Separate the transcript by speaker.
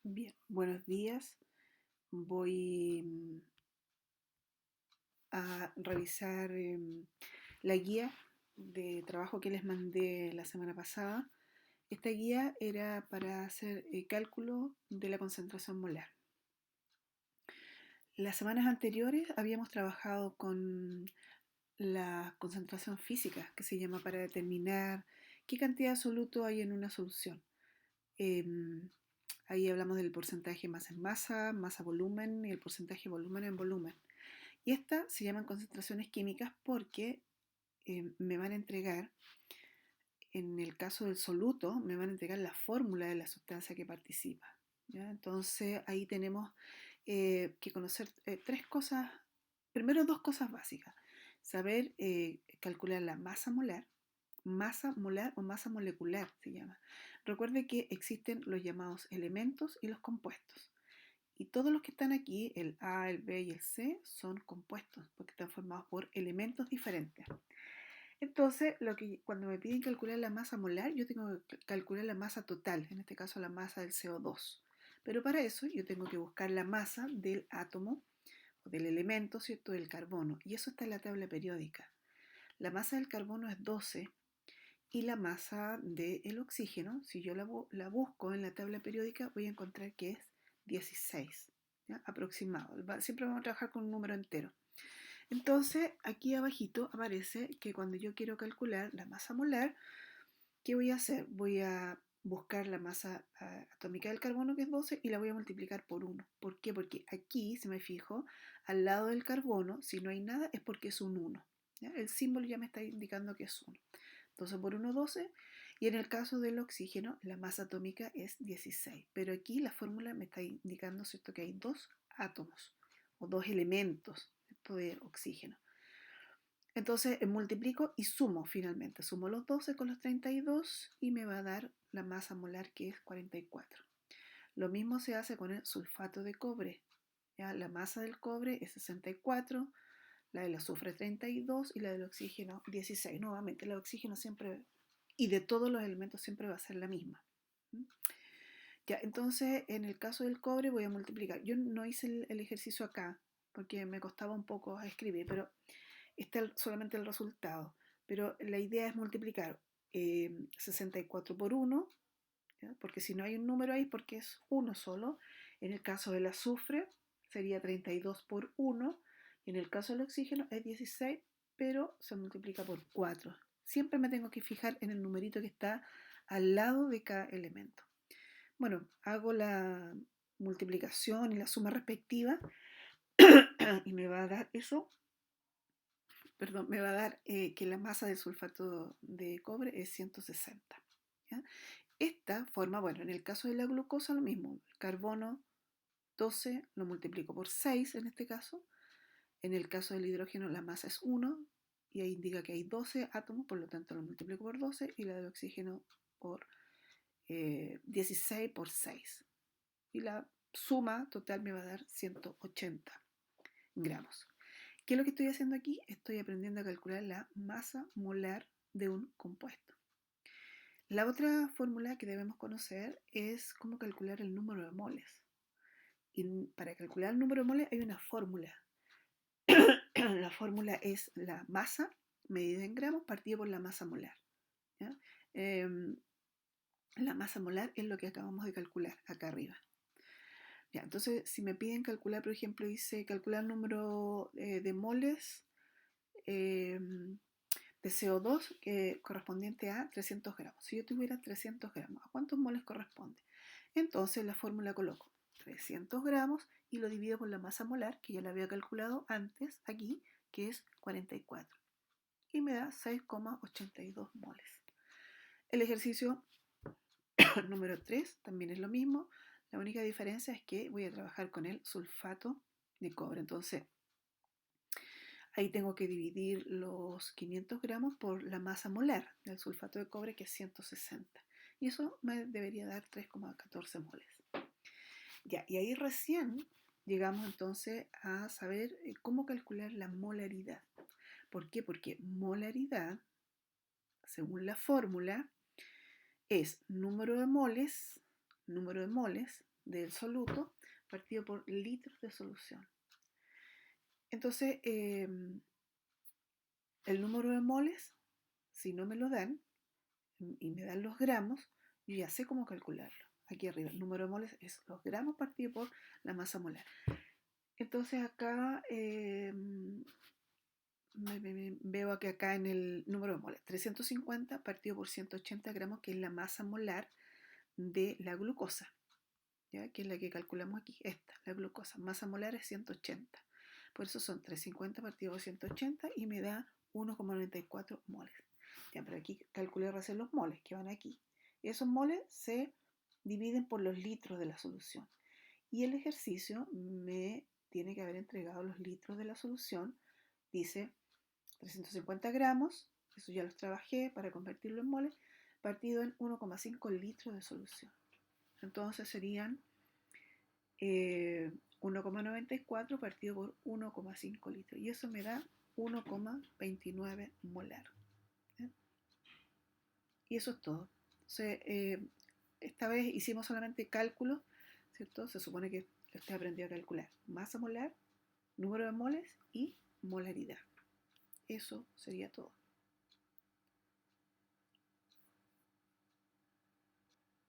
Speaker 1: Bien, buenos días. Voy a revisar la guía de trabajo que les mandé la semana pasada. Esta guía era para hacer cálculo de la concentración molar. Las semanas anteriores habíamos trabajado con la concentración física, que se llama para determinar qué cantidad de soluto hay en una solución. Em, Ahí hablamos del porcentaje masa en masa, masa volumen y el porcentaje volumen en volumen. Y estas se llaman concentraciones químicas porque me van a entregar, en el caso del soluto, me van a entregar la fórmula de la sustancia que participa. ¿Ya? Entonces ahí tenemos que conocer tres cosas, primero dos cosas básicas. Saber calcular la masa molar o masa molecular se llama. Recuerde que existen los llamados elementos y los compuestos. Y todos los que están aquí, el A, el B y el C, son compuestos, porque están formados por elementos diferentes. Entonces, cuando me piden calcular la masa molar, yo tengo que calcular la masa total, en este caso la masa del CO2. Pero para eso yo tengo que buscar la masa del átomo o del elemento, ¿cierto?, del carbono. Y eso está en la tabla periódica. La masa del carbono es 12 y la masa del oxígeno, si yo la busco en la tabla periódica, voy a encontrar que es 16, ¿ya? Aproximado. Siempre vamos a trabajar con un número entero. Entonces, aquí abajito aparece que cuando yo quiero calcular la masa molar, ¿qué voy a hacer? Voy a buscar la masa atómica del carbono, que es 12, y la voy a multiplicar por 1. ¿Por qué? Porque aquí, si me fijo, al lado del carbono, si no hay nada, es porque es un 1. ¿Ya? El símbolo ya me está indicando que es 1. 12 por 1, 12. Y en el caso del oxígeno, la masa atómica es 16. Pero aquí la fórmula me está indicando, ¿cierto?, que hay dos átomos o dos elementos, ¿cierto?, de oxígeno. Entonces multiplico y sumo finalmente. Sumo los 12 con los 32 y me va a dar la masa molar, que es 44. Lo mismo se hace con el sulfato de cobre. ¿Ya? La masa del cobre es 64, la del azufre 32 y la del oxígeno 16. Nuevamente, la del oxígeno siempre, y de todos los elementos, siempre va a ser la misma. Ya, entonces, en el caso del cobre voy a multiplicar. Yo no hice el ejercicio acá porque me costaba un poco escribir, pero está solamente el resultado. Pero la idea es multiplicar 64 por 1, ¿ya? Porque si no hay un número ahí, porque es uno solo. En el caso del azufre sería 32 por 1, y en el caso del oxígeno es 16, pero se multiplica por 4. Siempre me tengo que fijar en el numerito que está al lado de cada elemento. Bueno, hago la multiplicación y la suma respectiva y me va a dar eso, perdón, me va a dar que la masa del sulfato de cobre es 160. ¿Ya? Esta forma, bueno, en el caso de la glucosa lo mismo, el carbono 12 lo multiplico por 6 en este caso. En el caso del hidrógeno la masa es 1 y ahí indica que hay 12 átomos, por lo tanto lo multiplico por 12, y la del oxígeno por 16 por 6. Y la suma total me va a dar 180 gramos. ¿Qué es lo que estoy haciendo aquí? Estoy aprendiendo a calcular la masa molar de un compuesto. La otra fórmula que debemos conocer es cómo calcular el número de moles. Y para calcular el número de moles hay una fórmula. La fórmula es la masa medida en gramos partido por la masa molar. ¿Ya? La masa molar es lo que acabamos de calcular acá arriba. Ya, entonces, si me piden calcular, por ejemplo, dice calcular el número de moles eh, de CO2 correspondiente a 300 gramos. Si yo tuviera 300 gramos, ¿a cuántos moles corresponde? Entonces la fórmula coloco 300 gramos y lo divido por la masa molar, que ya la había calculado antes aquí, que es 44. Y me da 6,82 moles. El ejercicio número 3 también es lo mismo. La única diferencia es que voy a trabajar con el sulfato de cobre. Entonces, ahí tengo que dividir los 500 gramos por la masa molar del sulfato de cobre, que es 160. Y eso me debería dar 3,14 moles. Ya, y ahí recién llegamos entonces a saber cómo calcular la molaridad. ¿Por qué? Porque molaridad, según la fórmula, es número de moles número de moles del soluto partido por litros de solución. Entonces, el número de moles, si no me lo dan y me dan los gramos, yo ya sé cómo calcularlo. Aquí arriba, el número de moles es los gramos partido por la masa molar. Entonces acá veo que acá en el número de moles, 350 partido por 180 gramos, que es la masa molar de la glucosa, ¿ya? Que es la que calculamos aquí, esta, la glucosa. Masa molar es 180. Por eso son 350 partido por 180 y me da 1,94 moles. Ya, pero aquí calculé recién los moles que van aquí. Esos moles se dividen por los litros de la solución. Y el ejercicio me tiene que haber entregado los litros de la solución. Dice 350 gramos, eso ya los trabajé para convertirlo en moles, partido en 1,5 litros de solución. Entonces serían 1,94 partido por 1,5 litros. Y eso me da 1,29 molar. ¿Eh? Y eso es todo. Entonces, esta vez hicimos solamente cálculos, ¿cierto? Se supone que usted aprendió a calcular masa molar, número de moles y molaridad. Eso sería todo.